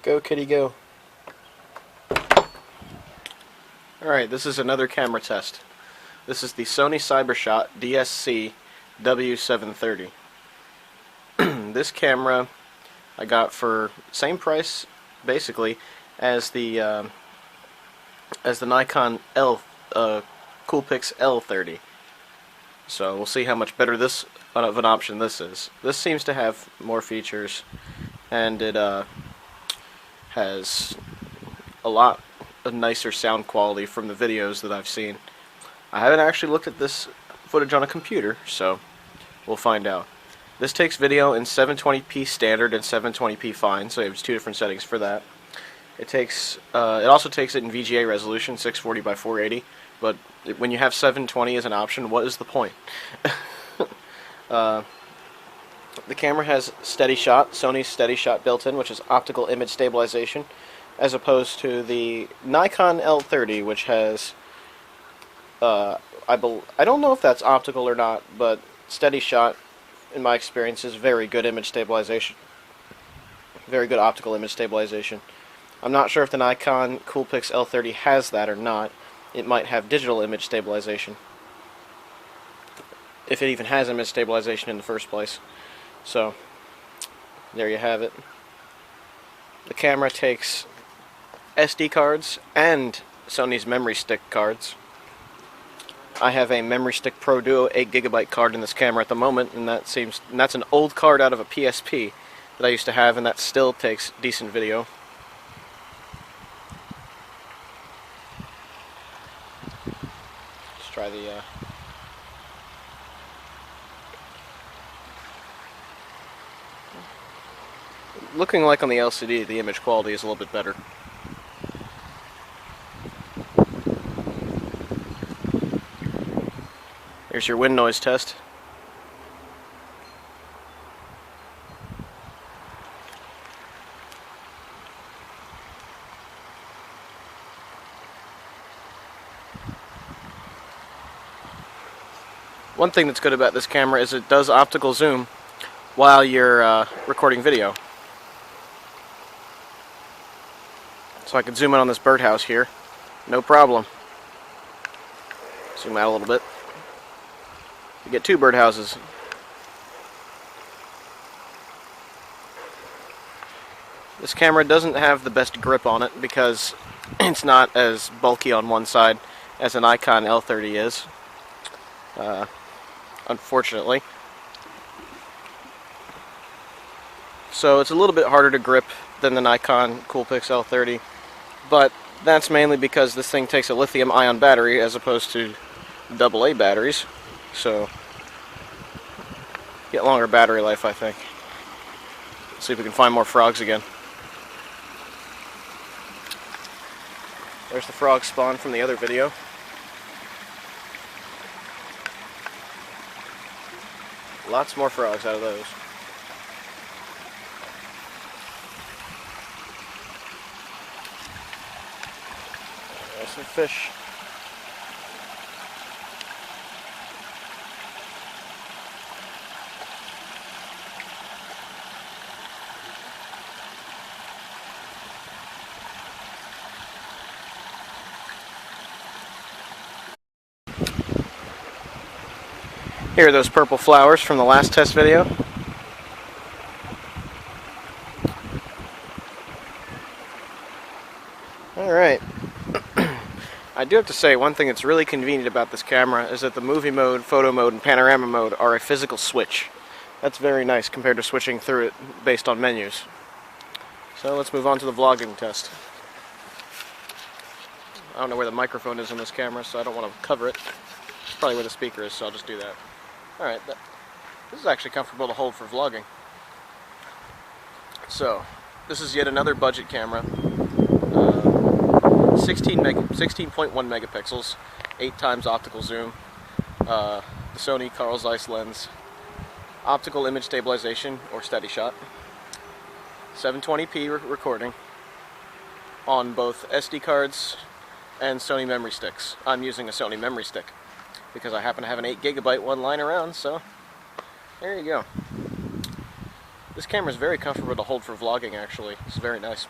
Go kitty go. Alright, this is another camera test. This is the Sony CyberShot DSC W730. This camera I got for same price basically as the Nikon Coolpix L30. So we'll see how much better this of an option this is. This seems to have more features, and it has a lot of nicer sound quality from the videos that I've seen. I haven't actually looked at this footage on a computer, so we'll find out. This takes video in 720p standard and 720p fine, so there's two different settings for that. It also takes it in VGA resolution, 640 by 480, but when you have 720 as an option, what is the point? The camera has steady shot, Sony's steady shot built in, which is optical image stabilization, as opposed to the Nikon L30, which has, I don't know if that's optical or not, but steady shot, in my experience, is very good image stabilization. Very good optical image stabilization. I'm not sure if the Nikon Coolpix L30 has that or not. It might have digital image stabilization, if it even has image stabilization in the first place. So, there you have it. The camera takes SD cards and Sony's Memory Stick cards. I have a Memory Stick Pro Duo 8GB card in this camera at the moment, and that's an old card out of a PSP that I used to have, and that still takes decent video. Let's try the looking like on the LCD, the image quality is a little bit better. Here's your wind noise test. One thing that's good about this camera is it does optical zoom while you're recording video. So I can zoom in on this birdhouse here, no problem. Zoom out a little bit. You get two birdhouses. This camera doesn't have the best grip on it because it's not as bulky on one side as an Nikon L30 is, unfortunately. So it's a little bit harder to grip than the Nikon Coolpix L30, but that's mainly because this thing takes a lithium-ion battery as opposed to AA batteries. So, get longer battery life, I think. Let's see if we can find more frogs again. There's the frog spawn from the other video. Lots more frogs out of those. There's some fish. Here are those purple flowers from the last test video. Alright. I do have to say, one thing that's really convenient about this camera is that the movie mode, photo mode, and panorama mode are a physical switch. That's very nice compared to switching through it based on menus. So let's move on to the vlogging test. I don't know where the microphone is on this camera, so I don't want to cover it. It's probably where the speaker is, so I'll just do that. Alright, this is actually comfortable to hold for vlogging. So, this is yet another budget camera. 16.1 megapixels, 8 times optical zoom, the Sony Carl Zeiss lens, optical image stabilization or steady shot, 720p recording on both SD cards and Sony Memory Sticks. I'm using a Sony Memory Stick because I happen to have an 8GB one lying around, so there you go. This camera is very comfortable to hold for vlogging, actually. It's very nice.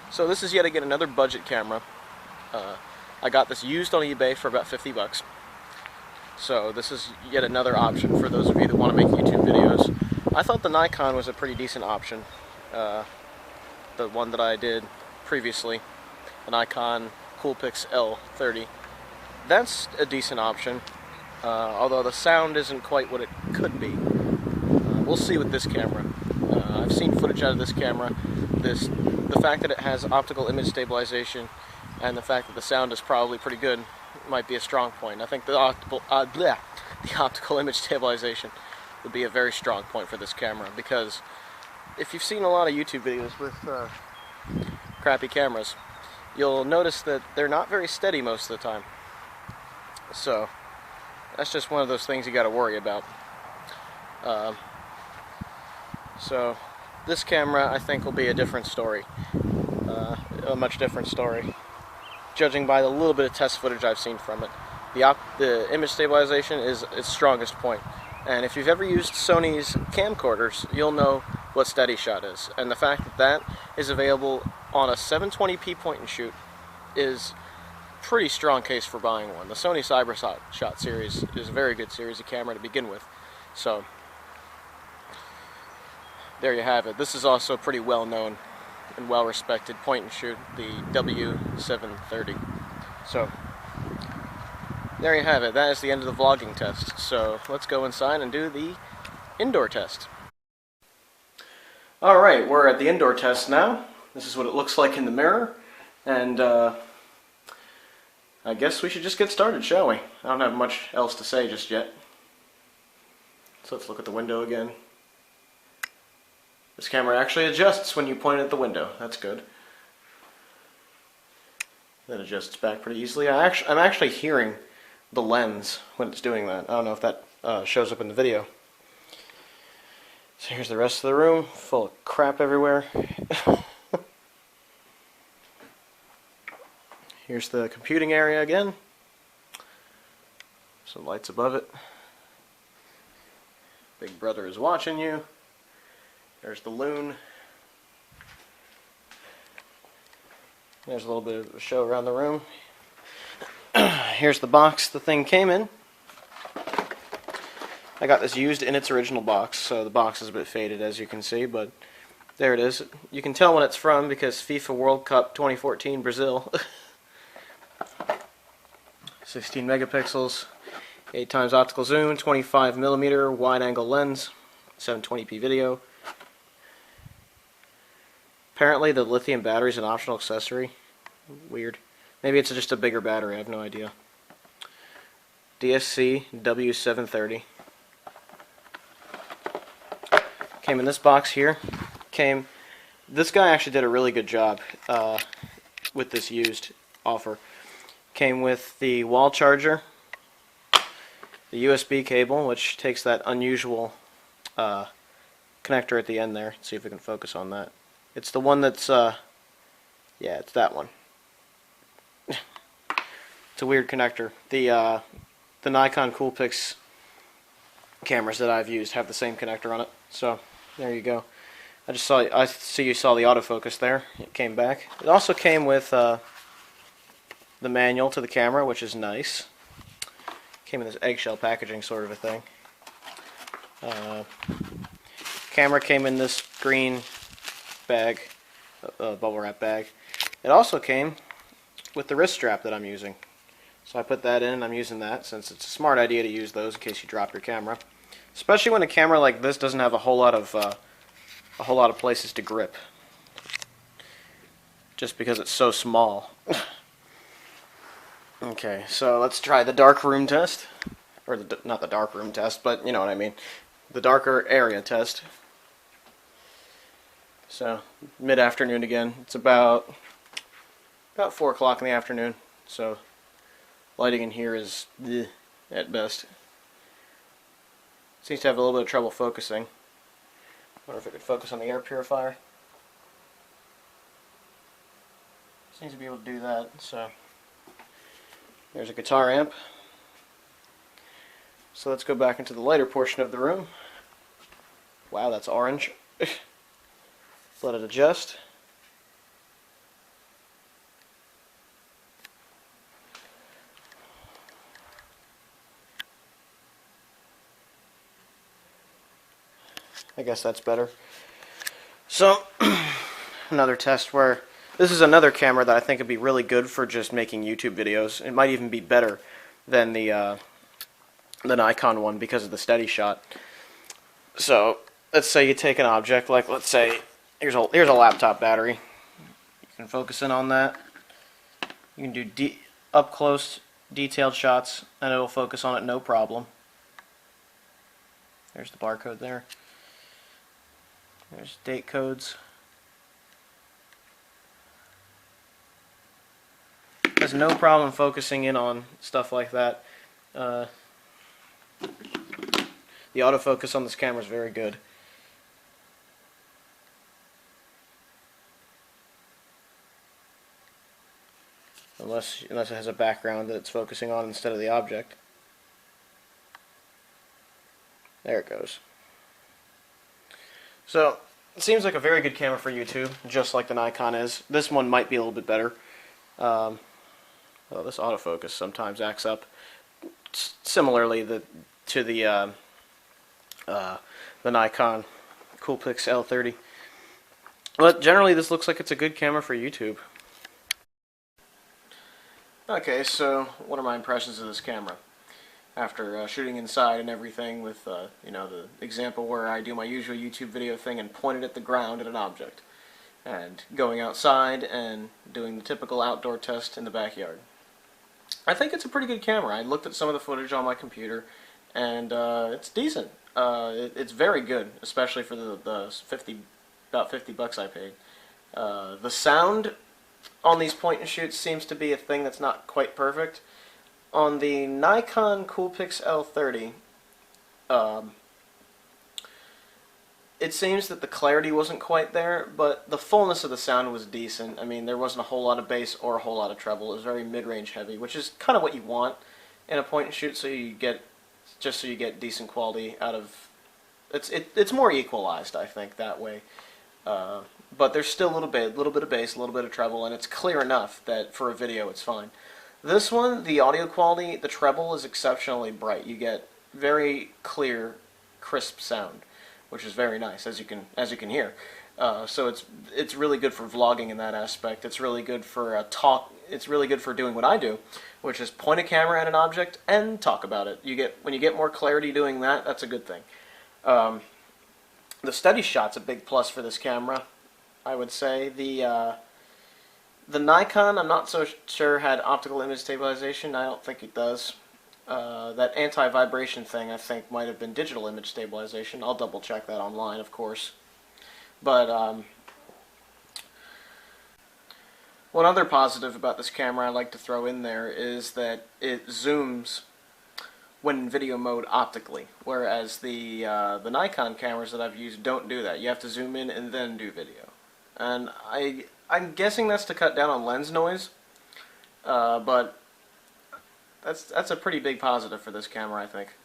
So this is yet again another budget camera. I got this used on eBay for about 50 bucks. So this is yet another option for those of you that want to make YouTube videos. I thought the Nikon was a pretty decent option. The one that I did previously, the Nikon Coolpix L30. That's a decent option, although the sound isn't quite what it could be. We'll see with this camera. I've seen footage out of this camera. The fact that it has optical image stabilization and the fact that the sound is probably pretty good might be a strong point. I think the optical image stabilization would be a very strong point for this camera, because if you've seen a lot of YouTube videos with crappy cameras, you'll notice that they're not very steady most of the time. So that's just one of those things you got to worry about. So this camera, I think, will be a different story, a much different story, judging by the little bit of test footage I've seen from it. The image stabilization is its strongest point, and if you've ever used Sony's camcorders, you'll know what steady shot is, and the fact that that is available on a 720p point and shoot is pretty strong case for buying one. The Sony Shot series is a very good series of camera to begin with. So there you have it. This is also a pretty well known and well respected point and shoot, the W730. So there you have it. That is the end of the vlogging test. So let's go inside and do the indoor test. Alright, we're at the indoor test now. This is what it looks like in the mirror, and I guess we should just get started, shall we? I don't have much else to say just yet. So let's look at the window again. This camera actually adjusts when you point at the window. That's good. That adjusts back pretty easily. I'm actually hearing the lens when it's doing that. I don't know if that shows up in the video. So here's the rest of the room, full of crap everywhere. Here's the computing area again. Some lights above it. Big brother is watching you. There's the loon. There's a little bit of a show around the room. Here's the box the thing came in. I got this used in its original box, so the box is a bit faded, as you can see, but there it is. You can tell when it's from because FIFA World Cup 2014 Brazil. 16 megapixels, 8 times optical zoom, 25mm wide angle lens, 720p video. Apparently the lithium battery is an optional accessory. Weird. Maybe it's just a bigger battery, I have no idea. DSC W730. Came in this box here. This guy actually did a really good job with this used offer. Came with the wall charger, the USB cable, which takes that unusual connector at the end there. Let's see if we can focus on that. It's the one that's, yeah, it's that one. It's a weird connector. The Nikon Coolpix cameras that I've used have the same connector on it. So there you go. I see you saw the autofocus there. It came back. It also came with the manual to the camera, which is nice. Came in this eggshell packaging sort of a thing. Camera came in this green bag, bubble wrap bag. It also came with the wrist strap that I'm using. So I put that in, and I'm using that since it's a smart idea to use those in case you drop your camera. Especially when a camera like this doesn't have a whole lot of places to grip. Just because it's so small. Okay, so let's try the dark room test. Or not the dark room test, but you know what I mean. The darker area test. So, mid-afternoon again. It's about 4 o'clock in the afternoon. So, lighting in here is at best. Seems to have a little bit of trouble focusing. Wonder if it could focus on the air purifier. Seems to be able to do that, so there's a guitar amp. So let's go back into the lighter portion of the room. Wow, that's orange. Let it adjust. I guess that's better. So, another test where this is another camera that I think would be really good for just making YouTube videos. It might even be better than the Nikon one because of the steady shot. So, let's say you take an object, like let's say here's a laptop battery. You can focus in on that. You can do up close, detailed shots, and it'll focus on it no problem. There's the barcode there. There's date codes. Has no problem focusing in on stuff like that. The autofocus on this camera is very good. Unless it has a background that it's focusing on instead of the object. There it goes. So, it seems like a very good camera for YouTube, just like the Nikon is. This one might be a little bit better. Well, this autofocus sometimes acts up. Similarly to the Nikon Coolpix L30. But generally this looks like it's a good camera for YouTube. Okay, so what are my impressions of this camera? After shooting inside and everything with, you know, the example where I do my usual YouTube video thing and point it at the ground at an object. And going outside and doing the typical outdoor test in the backyard. I think it's a pretty good camera. I looked at some of the footage on my computer, and it's decent. It's very good, especially for the about 50 bucks I paid. The sound on these point and shoots seems to be a thing that's not quite perfect. On the Nikon Coolpix L30, it seems that the clarity wasn't quite there, but the fullness of the sound was decent. I mean, there wasn't a whole lot of bass or a whole lot of treble. It was very mid-range heavy, which is kind of what you want in a point and shoot, so you get decent quality out of. It's more equalized, I think, that way. But there's still a little bit of bass, a little bit of treble, and it's clear enough that for a video it's fine. This one, the audio quality, the treble is exceptionally bright. You get very clear, crisp sound, which is very nice, as you can hear. So it's really good for vlogging in that aspect. It's really good for talk. It's really good for doing what I do, which is point a camera at an object and talk about it. When you get more clarity doing that, that's a good thing. The steady shot's a big plus for this camera, I would say. The Nikon, I'm not so sure, had optical image stabilization. I don't think it does. That anti-vibration thing, I think, might have been digital image stabilization. I'll double check that online, of course. But one other positive about this camera I'd like to throw in there is that it zooms when in video mode optically, whereas the Nikon cameras that I've used don't do that. You have to zoom in and then do video. And I'm guessing that's to cut down on lens noise, but that's a pretty big positive for this camera, I think.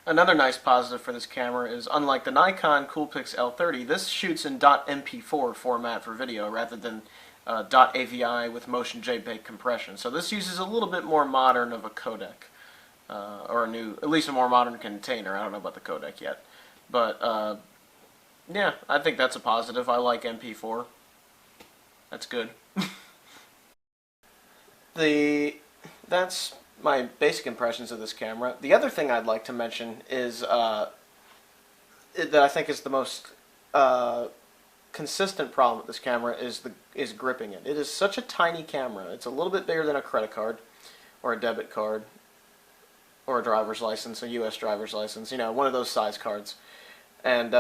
Another nice positive for this camera is, unlike the Nikon Coolpix L30, this shoots in .mp4 format for video rather than .avi with motion JPEG compression. So this uses a little bit more modern of a codec, or at least a more modern container. I don't know about the codec yet, but yeah, I think that's a positive. I like MP4. That's good. That's my basic impressions of this camera. The other thing I'd like to mention is that I think is the most consistent problem with this camera is gripping it. It is such a tiny camera. It's a little bit bigger than a credit card or a debit card or a driver's license, a U.S. driver's license, you know, one of those size cards. And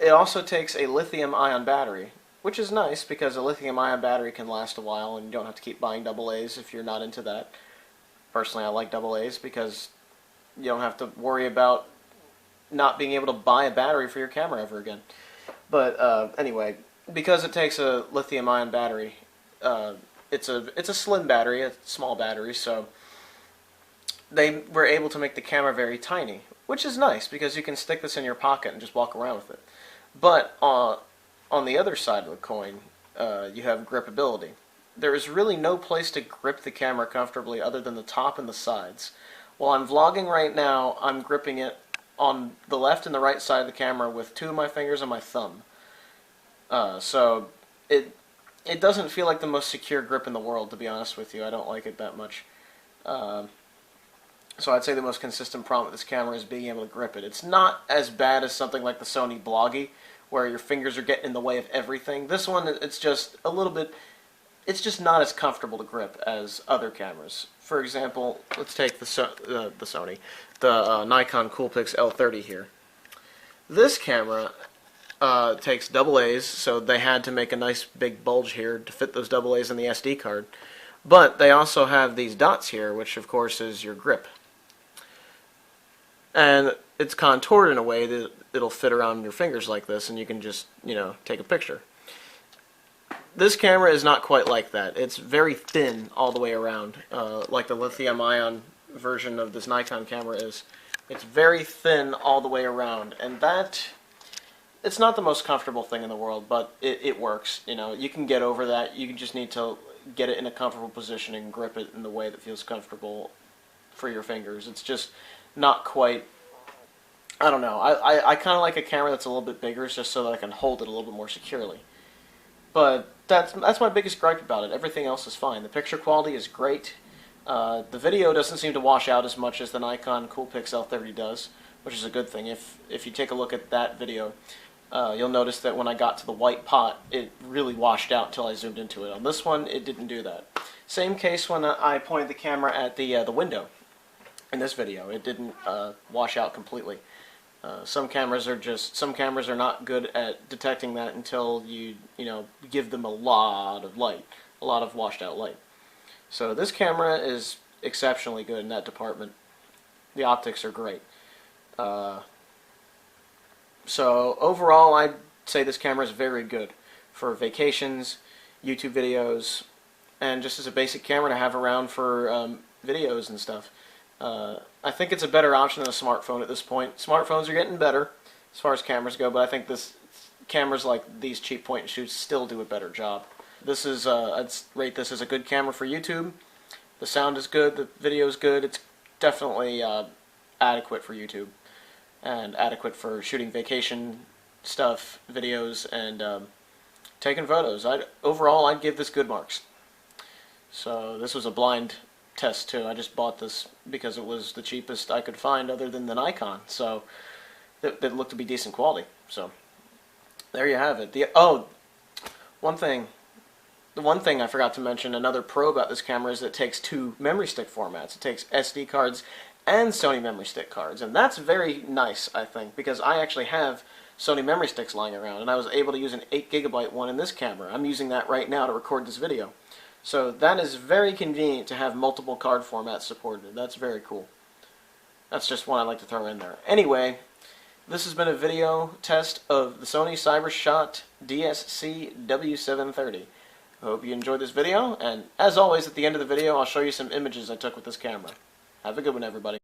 it also takes a lithium-ion battery, which is nice because a lithium-ion battery can last a while and you don't have to keep buying AA's if you're not into that. Personally, I like AA's because you don't have to worry about not being able to buy a battery for your camera ever again. But anyway, because it takes a lithium-ion battery, it's a slim battery, a small battery, so they were able to make the camera very tiny, which is nice because you can stick this in your pocket and just walk around with it. But on the other side of the coin, you have gripability. There is really no place to grip the camera comfortably other than the top and the sides. While I'm vlogging right now, I'm gripping it on the left and the right side of the camera with 2 of my fingers and my thumb. So it doesn't feel like the most secure grip in the world, to be honest with you. I don't like it that much. So I'd say the most consistent problem with this camera is being able to grip it. It's not as bad as something like the Sony Bloggy, where your fingers are getting in the way of everything. This one, it's just a little bit, it's just not as comfortable to grip as other cameras. For example, let's take the Nikon Coolpix L30 here. This camera takes AA's, so they had to make a nice big bulge here to fit those AA's in the SD card. But they also have these dots here, which of course is your grip. And it's contoured in a way that it'll fit around your fingers like this, and you can just, take a picture. This camera is not quite like that. It's very thin all the way around, like the lithium-ion version of this Nikon camera is. It's very thin all the way around, and it's not the most comfortable thing in the world, but it works. You can get over that. You just need to get it in a comfortable position and grip it in the way that feels comfortable for your fingers. It's just not quite, I don't know. I kind of like a camera that's a little bit bigger just so that I can hold it a little bit more securely. But that's my biggest gripe about it. Everything else is fine. The picture quality is great. The video doesn't seem to wash out as much as the Nikon Coolpix L30 does, which is a good thing. If you take a look at that video, you'll notice that when I got to the white pot, it really washed out until I zoomed into it. On this one, it didn't do that. Same case when I pointed the camera at the window. In this video, it didn't wash out completely. Some cameras are not good at detecting that until you give them a lot of light, a lot of washed out light. So this camera is exceptionally good in that department. The optics are great. So overall, I'd say this camera is very good for vacations, YouTube videos, and just as a basic camera to have around for videos and stuff. I think it's a better option than a smartphone at this point. Smartphones are getting better as far as cameras go, but I think cameras like these cheap point and shoots still do a better job. This is I'd rate this as a good camera for YouTube. The sound is good, the video is good. It's definitely adequate for YouTube and adequate for shooting vacation stuff, videos, and taking photos. Overall, I'd give this good marks. So this was a blind test too. I just bought this because it was the cheapest I could find other than the Nikon, so that looked to be decent quality. So there you have it. The one thing I forgot to mention, another pro about this camera, is that it takes 2 memory stick formats. It takes SD cards and Sony Memory Stick cards, and that's very nice, I think, because I actually have Sony Memory Sticks lying around, and I was able to use an 8GB one in this camera. I'm using that right now to record this video. So that is very convenient to have multiple card formats supported. That's very cool. That's just one I'd like to throw in there. Anyway, this has been a video test of the Sony CyberShot DSC W730. I hope you enjoyed this video, and as always, at the end of the video, I'll show you some images I took with this camera. Have a good one, everybody.